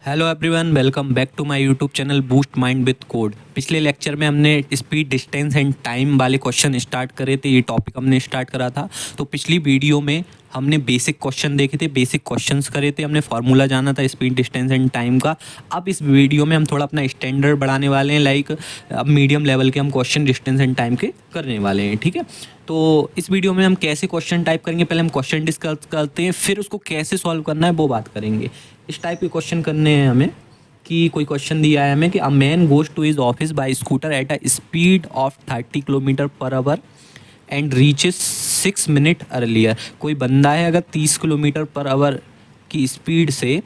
Hello everyone, welcome back to my YouTube channel boost mind with code. पिछले lecture में हमने speed, distance and time वाले question start करे थे। ये टॉपिक हमने स्टार्ट करा था। तो पिछली वीडियो में हमने बेसिक क्वेश्चन देखे थे, बेसिक क्वेश्चंस करे थे, हमने फार्मूला जाना था स्पीड, डिस्टेंस एंड टाइम का। अब इस वीडियो में हम थोड़ा अपना स्टैंडर्ड बढ़ाने वाले हैं, लाइक अब मीडियम लेवल के हम क्वेश्चन डिस्टेंस एंड टाइम के करने वाले हैं। ठीक है, तो इस वीडियो में हम कैसे क्वेश्चन टाइप करेंगे, पहले हम क्वेश्चन डिस्कस करते हैं, फिर उसको कैसे सॉल्व करना है वो बात करेंगे। इस टाइप के क्वेश्चन करने हैं हमें कि कोई क्वेश्चन दिया है हमें कि a man goes to his office by scooter at a speed of 30 kilometre per hour and reaches 6 minute earlier. कोई बंदा है अगर 30 किलोमीटर पर आवर की स्पीड से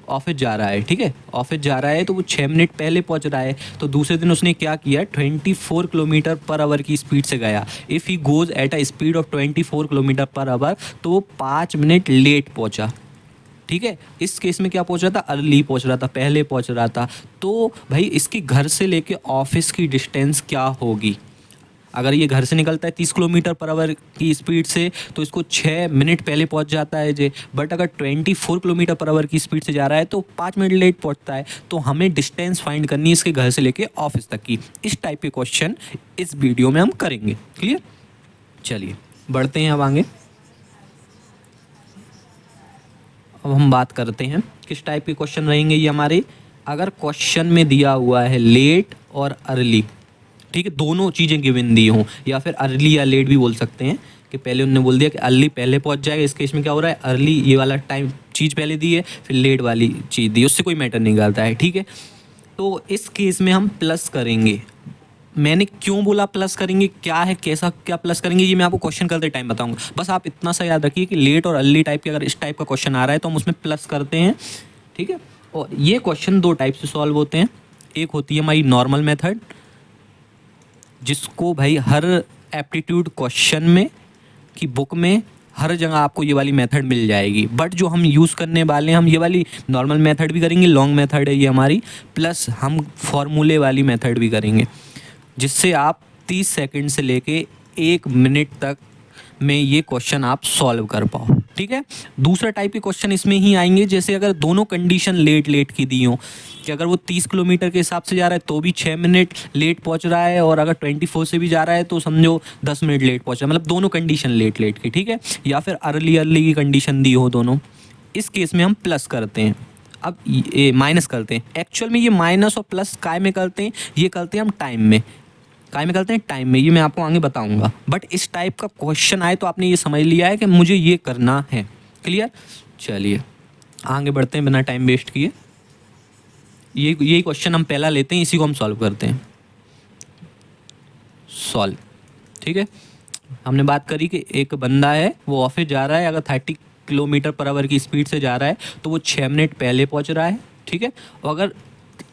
ऑफिस जा रहा है, ठीक है, ऑफिस जा रहा है तो वो 6 मिनट पहले पहुंच रहा है। तो दूसरे दिन उसने क्या किया, 24 किलोमीटर पर आवर की स्पीड से गया। If he goes eight a speed of 24 kilometre per our तो वो 5 मिनट लेट पहुंचा। ठीक है, इस केस में क्या पहुंच रहा था, अर्ली पहुंच रहा था, पहले पहुंच रहा था। तो भाई इसके घर से लेके ऑफिस की डिस्टेंस क्या होगी। अगर ये घर से निकलता है 30 किलोमीटर पर आवर की स्पीड से तो इसको 6 मिनट पहले पहुंच जाता है जे। बट अगर 24 किलोमीटर पर आवर की स्पीड से जा रहा है तो 5 मिनट लेट पहुंचता है। तो हमें डिस्टेंस फाइंड करनी है इसके घर से लेके ऑफिस तक की। इस टाइप के क्वेश्चन इस वीडियो में हम करेंगे। क्लियर, चलिए बढ़ते हैं अब आगे। अब हम बात करते हैं किस टाइप के क्वेश्चन रहेंगे ये हमारे। अगर क्वेश्चन में दिया हुआ है लेट और अर्ली, ठीक है, दोनों चीज़ें गिवन दी हों, या फिर अर्ली या लेट भी बोल सकते हैं कि पहले उन्होंने बोल दिया कि अर्ली पहले पहुंच जाएगा। इस केस में क्या हो रहा है, अर्ली ये वाला टाइम चीज़ पहले दी है, फिर लेट वाली चीज़ दी, उससे कोई मैटर नहीं करता है। ठीक है, तो इस केस में हम प्लस करेंगे। मैंने क्यों बोला प्लस करेंगे, क्या है, कैसा क्या प्लस करेंगे, ये मैं आपको क्वेश्चन करते टाइम बताऊंगा। बस आप इतना सा याद रखिए कि लेट और अर्ली टाइप के अगर इस टाइप का क्वेश्चन आ रहा है तो हम उसमें प्लस करते हैं। ठीक है, और ये क्वेश्चन दो टाइप से सॉल्व होते हैं। एक होती है हमारी नॉर्मल मेथड, जिसको भाई हर एप्टीट्यूड क्वेश्चन में की बुक में हर जगह आपको ये वाली मेथड मिल जाएगी। बट जो हम यूज़ करने वाले हैं, हम ये वाली नॉर्मल मेथड भी करेंगे, लॉन्ग मेथड है ये हमारी, प्लस हम फॉर्मूले वाली मेथड भी करेंगे, जिससे आप 30 सेकंड से लेके 1 मिनट तक में ये क्वेश्चन आप सॉल्व कर पाओ। ठीक है, दूसरा टाइप के क्वेश्चन इसमें ही आएंगे, जैसे अगर दोनों कंडीशन लेट लेट की दी हो, कि अगर वो 30 किलोमीटर के हिसाब से जा रहा है तो भी 6 मिनट लेट पहुंच रहा है, और अगर 24 से भी जा रहा है तो समझो 10 मिनट लेट पहुंच रहा है, मतलब दोनों कंडीशन लेट लेट की। ठीक है, या फिर अर्ली अर्ली की कंडीशन दी हो दोनों। इस केस में हम प्लस करते हैं। अब ये माइनस करते हैं। एक्चुअल में ये माइनस और प्लस काय में करते हैं, ये करते हैं हम टाइम में। काय में करते हैं, टाइम में। ये मैं आपको आगे बताऊंगा। बट इस टाइप का क्वेश्चन आए तो आपने ये समझ लिया है कि मुझे ये करना है। क्लियर, चलिए आगे बढ़ते हैं बिना टाइम वेस्ट किए। यही क्वेश्चन हम पहला लेते हैं, इसी को हम सॉल्व करते हैं। सॉल्व, ठीक है, हमने बात करी कि एक बंदा है वो ऑफिस जा रहा है, अगर 30 किलोमीटर पर आवर की स्पीड से जा रहा है तो वो 6 मिनट पहले पहुंच रहा है। ठीक है, और अगर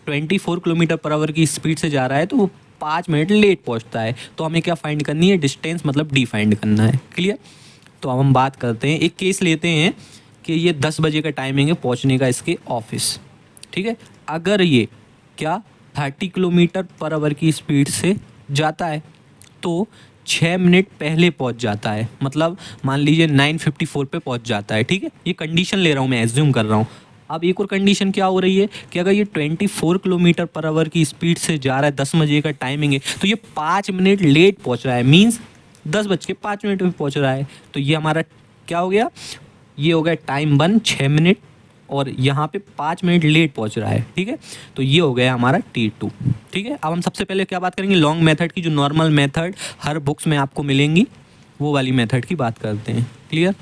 24 किलोमीटर पर आवर की स्पीड से जा रहा है तो वो 5 मिनट लेट पहुंचता है। तो हमें क्या फाइंड करनी है, डिस्टेंस मतलब डी फाइंड करना है। क्लियर, तो अब हम बात करते हैं, एक केस लेते हैं कि ये 10 बजे का टाइमिंग है पहुंचने का इसके ऑफिस। ठीक है, अगर ये क्या 30 किलोमीटर पर आवर की स्पीड से जाता है तो 6 मिनट पहले पहुंच जाता है, मतलब मान लीजिए 9:54 पे पहुंच जाता है। ठीक है, ये कंडीशन ले रहा हूँ मैं, एज्यूम कर रहा हूँ। अब एक और कंडीशन क्या हो रही है कि अगर ये 24 किलोमीटर पर आवर की स्पीड से जा रहा है, 10 बजे का टाइमिंग है, तो ये 5 मिनट लेट पहुंच रहा है, मीन्स 10:05 पे पहुंच रहा है। तो ये हमारा क्या हो गया, ये हो गया टाइम 1 6 मिनट, और यहाँ पे 5 मिनट लेट पहुंच रहा है। ठीक है, तो ये हो गया हमारा T2। ठीक है, अब हम सबसे पहले क्या बात करेंगे, लॉन्ग मेथड की, जो नॉर्मल मेथड हर बुक्स में आपको मिलेंगी, वो वाली मेथड की बात करते हैं। Clear,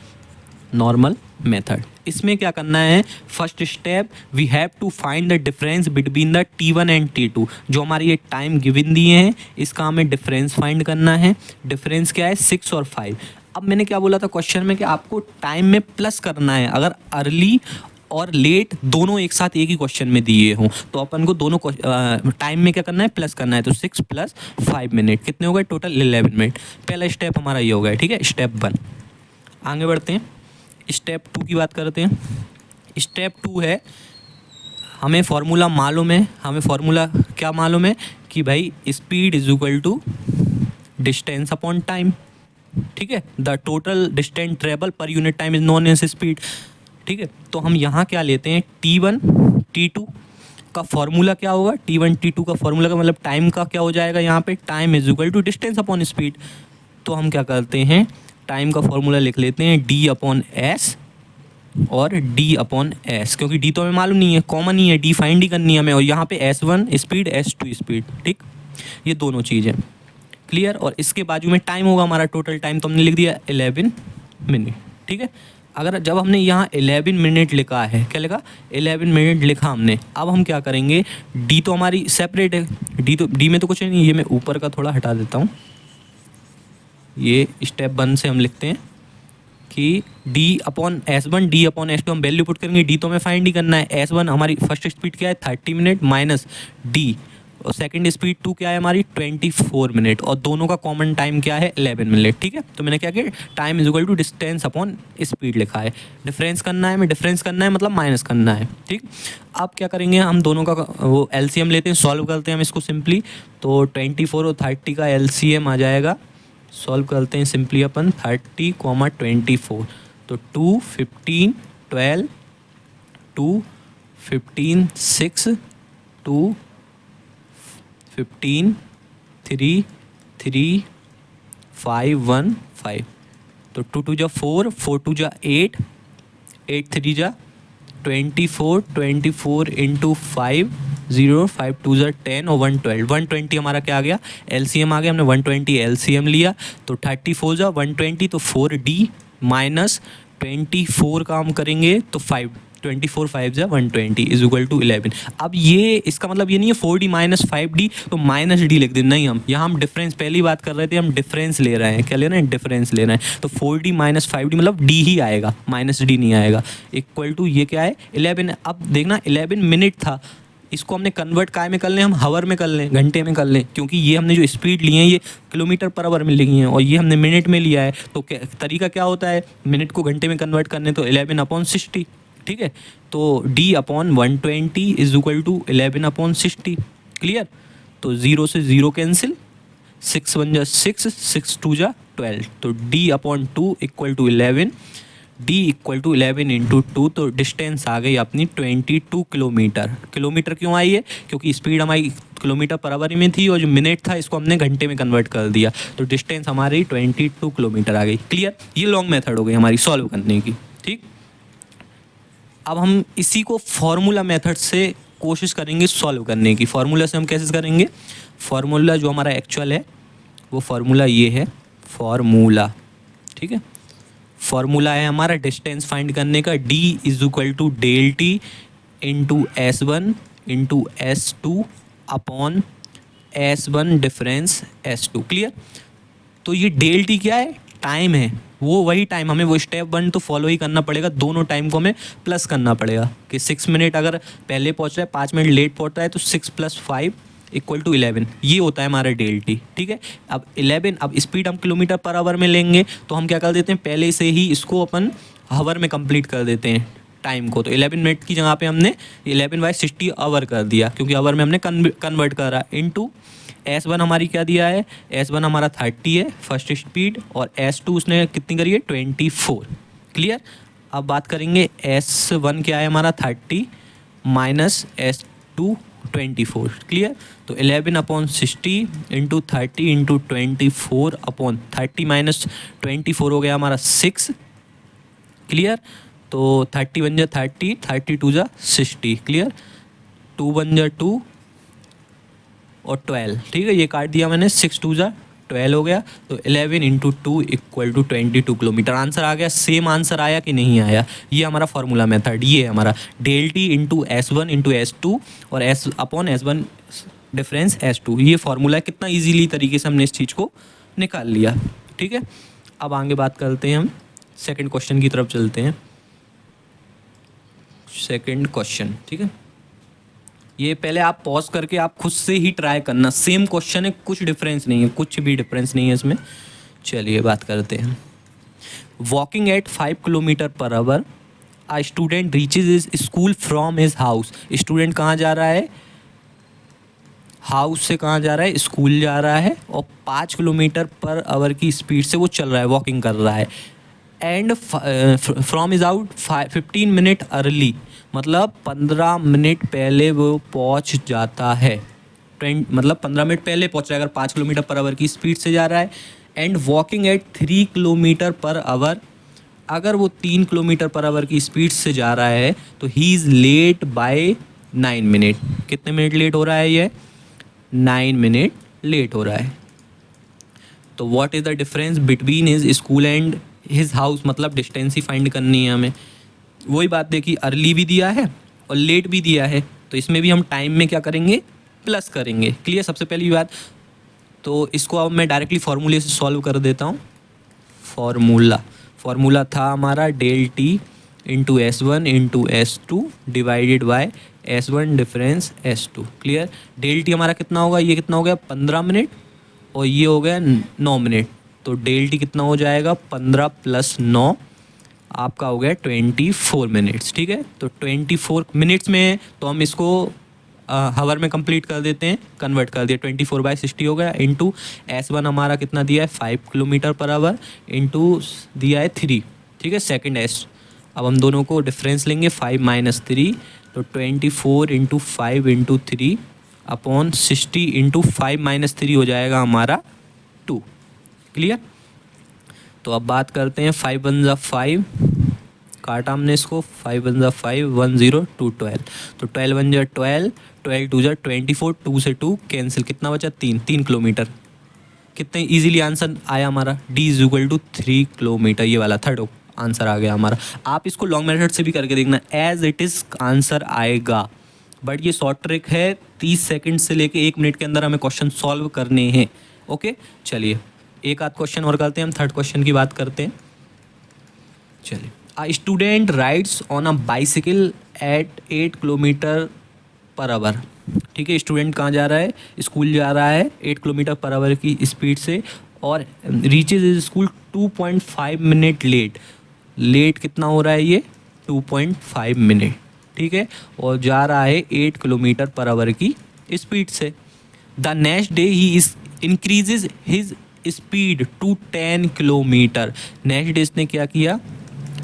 normal method. इसमें क्या करना है, first step we have to find the difference between the T1 and T2। जो हमारी ये टाइम गिवन दिए हैं इसका हमें डिफरेंस फाइंड करना है। डिफरेंस क्या है, 6 और 5। अब मैंने क्या बोला था क्वेश्चन में कि आपको टाइम में प्लस करना है। अगर अर्ली और लेट दोनों एक साथ एक ही क्वेश्चन में दिए हों तो अपन को दोनों टाइम में क्या करना है, प्लस करना है। तो 6 + 5 मिनट कितने हो गए, टोटल 11 मिनट। पहला स्टेप हमारा ये हो गया। ठीक है, स्टेप 1। आगे बढ़ते हैं, स्टेप 2 की बात करते हैं। स्टेप 2 है, हमें फॉर्मूला मालूम है। हमें फॉर्मूला क्या मालूम है कि भाई speed is equal to distance upon time. ठीक है, the total distance travel per unit time is known as speed. ठीक है, तो हम यहाँ क्या लेते हैं, T1 T2 का फॉर्मूला क्या होगा, T1 T2 का फॉर्मूला का मतलब टाइम का क्या हो जाएगा यहाँ पे, time is equal to distance upon speed. तो हम क्या करते हैं, टाइम का फॉर्मूला लिख लेते हैं D/S और D/S, क्योंकि D तो हमें मालूम नहीं है, कॉमन ही है, D फाइंड ही करनी है हमें, और यहाँ पे S1 स्पीड S2 स्पीड, ठीक, ये दोनों चीज़ें क्लियर। और इसके बाजू में टाइम होगा हमारा, टोटल टाइम तो हमने लिख दिया 11 मिनट, ठीक है। अगर जब हमने यहाँ 11 मिनट लिखा है, क्या लिखा, 11 मिनट लिखा हमने, अब हम क्या करेंगे, डी तो हमारी सेपरेट है, डी में तो कुछ नहीं, ये मैं ऊपर का थोड़ा हटा देता हूँ, ये स्टेप 1 से हम लिखते हैं कि D/S1 D/S2 हम वैल्यू पुट करेंगे, डी तो हमें फाइंड ही करना है, S1 हमारी फर्स्ट स्पीड क्या है 30 मिनट माइनस डी, और सेकंड स्पीड 2 क्या है हमारी 24 मिनट, और दोनों का कॉमन टाइम क्या है 11 मिनट, ठीक है। तो मैंने क्या किया, time is equal to distance upon speed लिखा है, डिफरेंस करना है, मैं डिफरेंस करना है मतलब माइनस करना है, ठीक। अब क्या करेंगे, हम दोनों का वो LCM लेते हैं, सॉल्व करते हैं हम इसको सिंपली, तो 24 और 30 का LCM आ जाएगा, सॉल्व करते हैं सिंपली अपन 30, 24, तो 2, 15, 12, 2, 15, 6, 2, 15, 3, 3, 5, 1, 5, तो 2 2 जा 4, 4 2 जा 8, 8 3 जा 24, 24 इंटू 5, 0, 5 2 जा 10 और 112, 120 हमारा क्या आ गया, LCM आ गया, हमने 120 LCM लिया, तो 34 जा 120, तो 4D माइनस 24 का हम करेंगे तो 5, 24 5 जा 120 इज इक्वल टू 11। अब ये इसका मतलब ये नहीं है 4D माइनस 5D तो माइनस डी लिख दें, नहीं, हम यहाँ हम डिफरेंस, पहली बात कर रहे थे, हम डिफरेंस ले रहे हैं, क्या ले रहे हैं, डिफरेंस ले रहे हैं, तो 4D माइनस 5D मतलब डी ही आएगा, माइनस डी नहीं आएगा, इक्वल टू ये क्या है 11। अब देखना 11 मिनट था, इसको हमने कन्वर्ट काय में कर लें, हम हावर में कर लें, घंटे में कर लें, क्योंकि ये हमने जो स्पीड ली है ये किलोमीटर पर आवर में ली है और ये हमने मिनट में लिया है, तो तरीका क्या होता है, मिनट को घंटे में कन्वर्ट करने, तो 11/60, ठीक है। तो D/120 is equal to 11/60, clear. तो 0 से 0 कैंसिल, 6 1 जा 6, 6 2 जा 12, तो D/2 equal to 11, D equal to 11 into 2, तो डिस्टेंस आ गई अपनी 22 किलोमीटर। किलोमीटर क्यों आई है, क्योंकि स्पीड हमारी किलोमीटर पर आवर में थी और जो मिनट था इसको हमने घंटे में कन्वर्ट कर दिया, तो डिस्टेंस हमारी 22 किलोमीटर आ गई, क्लियर। ये लॉन्ग मेथड हो गई हमारी सॉल्व करने की, ठीक। अब हम इसी को फॉर्मूला मेथड से कोशिश करेंगे सॉल्व करने की। फॉर्मूला से हम कैसे करेंगे, फॉर्मूला जो हमारा एक्चुअल है वो फॉर्मूला ये है, फॉर्मूला, ठीक है। फॉर्मूला है हमारा डिस्टेंस फाइंड करने का, D is equal to del T into S1 into S2 upon S1 difference S2, clear. तो ये डेल टी क्या है, टाइम है, वो वही टाइम, हमें वो स्टेप 1 तो फॉलो ही करना पड़ेगा, दोनों टाइम को हमें प्लस करना पड़ेगा कि 6 मिनट अगर पहले पहुंच रहा है, 5 मिनट लेट पहुंच रहा है, तो 6 + 5 इक्वल टू 11, ये होता है हमारा डेल टी, ठीक है। अब 11, अब स्पीड हम किलोमीटर पर आवर में लेंगे, तो हम क्या कर देते हैं, पहले से ही इसको अपन हावर में कंप्लीट कर देते हैं टाइम को, तो 11 मिनट की जगह पे हमने 11/60 आवर कर दिया, क्योंकि आवर में हमने कन्वर्ट करा, इनटू S1 हमारी क्या दिया है, S1 हमारा 30 है फर्स्ट स्पीड, और S2 उसने कितनी करी है 24, क्लियर। अब बात करेंगे S1 क्या है हमारा 30 माइनस S2 24, क्लियर। तो 11/60 इंटू 30 इंटू 24 अपॉन 30 माइनस 24 हो गया हमारा 6, क्लियर। तो 30 1 जा 30, 32 जा 60, क्लियर। 2 1 जा 2 और 12, ठीक है, ये काट दिया मैंने, 6 2 जा 12 हो गया, तो 11 into 2 equal to 22 kilometre. Answer आ गया, सेम आंसर आया कि नहीं आया, ये हमारा फॉर्मूला मेथड, ये है हमारा del T into S1 into S2 और S upon S1 difference S2, ये फार्मूला कितना इजीली तरीके से हमने इस चीज़ को निकाल लिया, ठीक है। अब आगे बात करते हैं, हम सेकंड क्वेश्चन की तरफ चलते हैं। सेकंड क्वेश्चन, ठीक है, ये पहले आप पॉज करके आप खुद से ही ट्राई करना, सेम क्वेश्चन है, कुछ डिफरेंस नहीं है, कुछ भी डिफरेंस नहीं है इसमें। चलिए बात करते हैं। Walking at 5 kilometre per hour, a student reaches is school from his house. Student कहाँ जा रहा है, हाउस से कहाँ जा रहा है, स्कूल जा रहा है, और 5 किलोमीटर पर आवर की स्पीड से वो चल रहा है, वॉकिंग कर रहा है। And from is out 15 minute early, मतलब 15 मिनट पहले वो पहुंच जाता है। मतलब 15 मिनट पहले पहुंच रहा है अगर 5 किलोमीटर पर आवर की स्पीड से जा रहा है। And walking at 3 kilometre per hour, अगर वो 3 किलोमीटर पर आवर की स्पीड से जा रहा है तो he is late by 9 minute. कितने मिनट लेट हो रहा है ये? 9 मिनट लेट हो रहा है। तो what is the difference between his school and his house, मतलब डिस्टेंस ही फाइंड करनी है हमें। वही बात देखिए, अर्ली भी दिया है और लेट भी दिया है, तो इसमें भी हम टाइम में क्या करेंगे? प्लस करेंगे। क्लियर? सबसे पहली बात तो इसको अब मैं डायरेक्टली फार्मूले से सॉल्व कर देता हूँ। फार्मूला था हमारा del T into S one into S two divided by S one difference S two. Clear? Del T हमारा कितना होगा? ये कितना हो गया? 15 मिनट और ये हो गया 9 मिनट। तो डेल टी कितना हो जाएगा? 15 प्लस 9 आपका हो गया 24 मिनट्स। ठीक है, तो 24 मिनट्स में तो हम इसको हावर में कंप्लीट कर देते हैं, कन्वर्ट कर दिया। 24/60 हो गया इंटू एस वन हमारा कितना दिया है? 5 किलोमीटर पर आवर इंटू दिया है 3। ठीक है, सेकंड एस। अब हम दोनों को डिफरेंस लेंगे, 5 माइनस 3, तो 24 into 5 into 3 upon 60 into 5 minus 3 हो जाएगा हमारा 2। क्लियर? तो अब बात करते हैं 5 वन ज़ा 5, काटा हमने इसको, 5 वन ज़ा 5, 1 0 2 12, तो 12 वन ज़ा 12, 12 टू ज़ा 24, 2 से 2 कैंसिल, कितना बचा? 3 किलोमीटर। कितने इजीली आंसर आया हमारा? D is equal to 3 kilometre, ये वाला थर्ड आंसर आ गया हमारा। आप इसको लॉन्ग मेथड से भी करके देखना, एज इट इज़ आंसर आएगा, बट ये शॉर्ट ट्रिक है। 30 सेकंड से लेके 1 मिनट के अंदर हमें क्वेश्चन सॉल्व करने हैं। ओके, चलिए एक आध क्वेश्चन और करते हैं, हम थर्ड क्वेश्चन की बात करते हैं। चलिए, a student rides on a bicycle at 8 kilometre per hour. ठीक है, स्टूडेंट कहाँ जा रहा है? स्कूल जा रहा है 8 किलोमीटर पर आवर की स्पीड से और reaches is school 2.5 minute late. Late कितना हो रहा है ये? 2.5 मिनट। ठीक है, और जा रहा है 8 किलोमीटर पर आवर की स्पीड से। The next day he is increases his speed to 10 kilometre. Next day इसने क्या किया?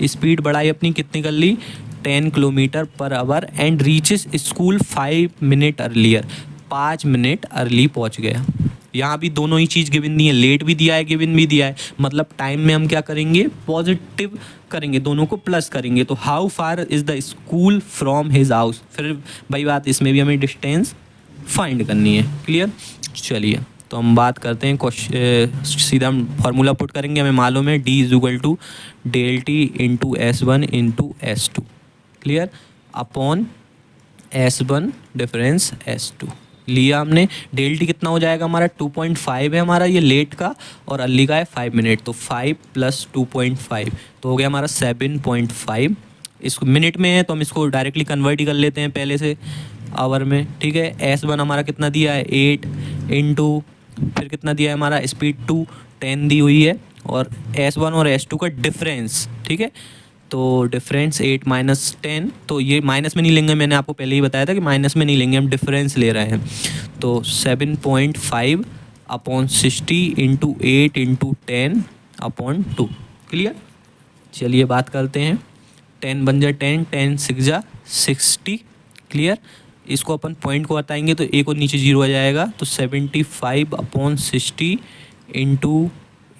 स्पीड बढ़ाई अपनी, कितनी कर ली? 10 kilometre per hour and reaches school 5 minute earlier. 5 minute early पहुंच गया। यहाँ भी दोनों ही चीज़ गिवन दी है, लेट भी दिया है, गिवन भी दिया है, मतलब टाइम में हम क्या करेंगे? पॉजिटिव करेंगे, दोनों को प्लस करेंगे। तो how far is the school from his house, फिर भाई बात इसमें भी हमें डिस्टेंस फाइंड करनी है। क्लियर? चलिए तो हम बात करते हैं, सीधा हम फार्मूला पुट करेंगे, हमें मालूम है D is equal to del T into S one into S two. Clear? Upon S one difference S two लिया हमने। डेल टी कितना हो जाएगा हमारा? 2.5 है हमारा ये लेट का, और अर्ली का है 5 मिनट, तो 5 प्लस 2.5 तो हो गया हमारा 7.5। इसको मिनट में है तो हम इसको डायरेक्टली कन्वर्ट ही कर लेते हैं पहले से आवर में। ठीक है, एस वन हमारा कितना दिया है? 8 इंटू फिर कितना दिया है हमारा? स्पीड 2 10 दी हुई है, और एस वन और एस टू का डिफरेंस। ठीक है, तो डिफरेंस 8 माइनस 10, तो ये माइनस में नहीं लेंगे, मैंने आपको पहले ही बताया था कि माइनस में नहीं लेंगे, हम डिफरेंस ले रहे हैं। तो 7.5 upon 60 into 8 into 10 upon 2। Clear? चलिए बात करते हैं, 10 बन जाए 10, 10 6 जा 60। क्लियर? इसको अपन पॉइंट को बताएंगे तो एक और नीचे जीरो आ जाएगा, तो 75 अपॉन 60 इंटू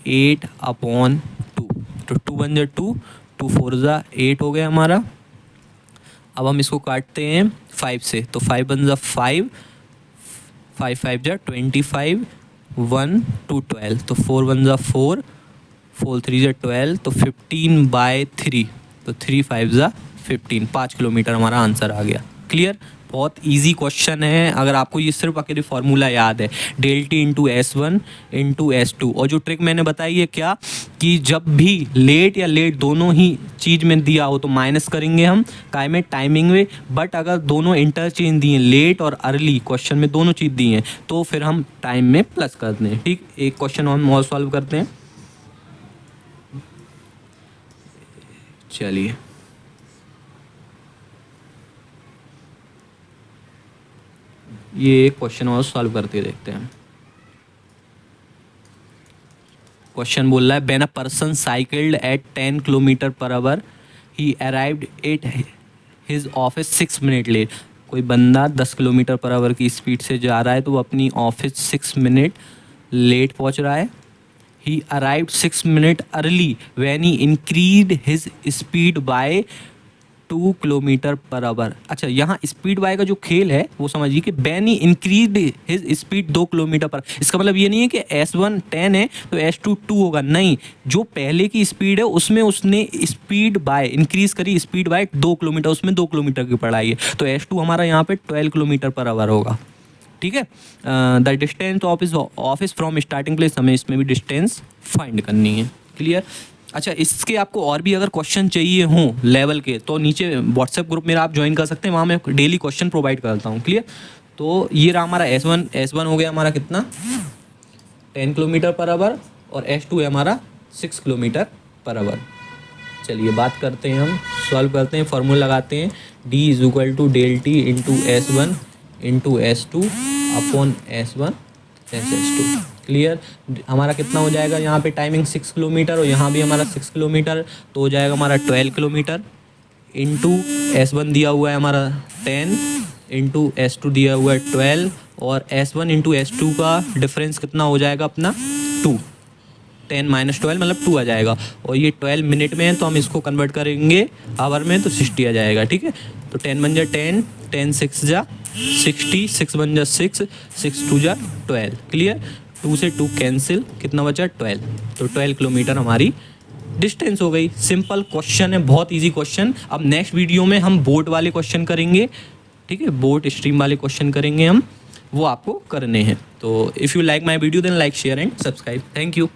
8 अपॉन 2, तो 2 बन जाए 2, 2 4 जा 8 हो गया हमारा। अब हम इसको काटते हैं 5 से, तो 5 बन जा 5, 5 5 जा 25, 1 2 12, तो 4 बन जा 4, 4 3 जा 12, तो 15/3, तो 3 5 जा 15, 5 किलोमीटर हमारा आंसर आ गया। क्लियर? बहुत इजी क्वेश्चन है, अगर आपको ये सिर्फ अकेले फार्मूला याद है, del T into S one into S two. और जो ट्रिक मैंने बताई है क्या, कि जब भी लेट या लेट दोनों ही चीज़ में दिया हो तो माइनस करेंगे हम काय में? टाइमिंग में। बट अगर दोनों इंटरचेंज दिए, लेट और अर्ली, क्वेश्चन में दोनों चीज़ दी हैं, तो फिर हम टाइम में प्लस करते हैं। ठीक, एक क्वेश्चन हम और सॉल्व करते हैं। चलिए ये क्वेश्चन और सॉल्व करके देखते हैं। क्वेश्चन बोल रहा है, when a person cycled at 10 kilometre per hour he arrived at his office 6 minute late. कोई बंदा 10 किलोमीटर पर आवर की स्पीड से जा रहा है तो वो अपनी ऑफिस 6 मिनट लेट पहुंच रहा है। ही arrived 6 minute early when he increase his speed bye 2 kilometre per our. अच्छा, यहाँ स्पीड बाय का जो खेल है वो समझिए कि when he increase his speed 2 kilometre पर, इसका मतलब ये नहीं है कि S1 10 है तो S2 2 होगा, नहीं, जो पहले की स्पीड है उसमें उसने स्पीड बाय इंक्रीज करी, स्पीड बाय 2 किलोमीटर, उसमें 2 किलोमीटर की पढ़ाई है तो S2 हमारा यहाँ पे 12 किलोमीटर पर आवर होगा। ठीक है, the distance office from starting place, हमें इसमें भी डिस्टेंस फाइंड करनी है। क्लियर। अच्छा, इसके आपको और भी अगर क्वेश्चन चाहिए हों लेवल के तो नीचे व्हाट्सएप ग्रुप मेरा आप ज्वाइन कर सकते हैं, वहाँ मैं डेली क्वेश्चन प्रोवाइड करता हूँ। क्लियर। तो ये रहा हमारा S1 हो गया हमारा कितना 10 किलोमीटर पर आवर और S2 है हमारा 6 किलोमीटर पर आवर। चलिए बात करते हैं, हम सॉल्व करते हैं, फार्मूला लगाते हैं D = ΔT into S1 into S2 upon S1 S2। Clear. हमारा कितना हो जाएगा यहाँ पे टाइमिंग 6 किलोमीटर और यहाँ भी हमारा 6 किलोमीटर, तो हो जाएगा हमारा 12 किलोमीटर इंटू S1 दिया हुआ है हमारा 10 इंटू S2 दिया हुआ है 12 और S1 इंटू S2 का डिफरेंस कितना हो जाएगा अपना 2, 10 - 12 मतलब 2 आ जाएगा और ये 12 मिनट में है तो हम इसको कन्वर्ट करेंगे आवर में तो 60 आ जाएगा। ठीक है, तो 10 × 10, 10 × 6 = 60, 6 × 6, 6 × 2 = 12। क्लियर। 2 से 2 कैंसिल, कितना बचा 12, तो 12 किलोमीटर हमारी डिस्टेंस हो गई। सिंपल क्वेश्चन है, बहुत इजी क्वेश्चन। अब नेक्स्ट वीडियो में हम बोट वाले क्वेश्चन करेंगे। ठीक है, बोट स्ट्रीम वाले क्वेश्चन करेंगे हम, वो आपको करने हैं। तो if you like my video then like share and subscribe. Thank you.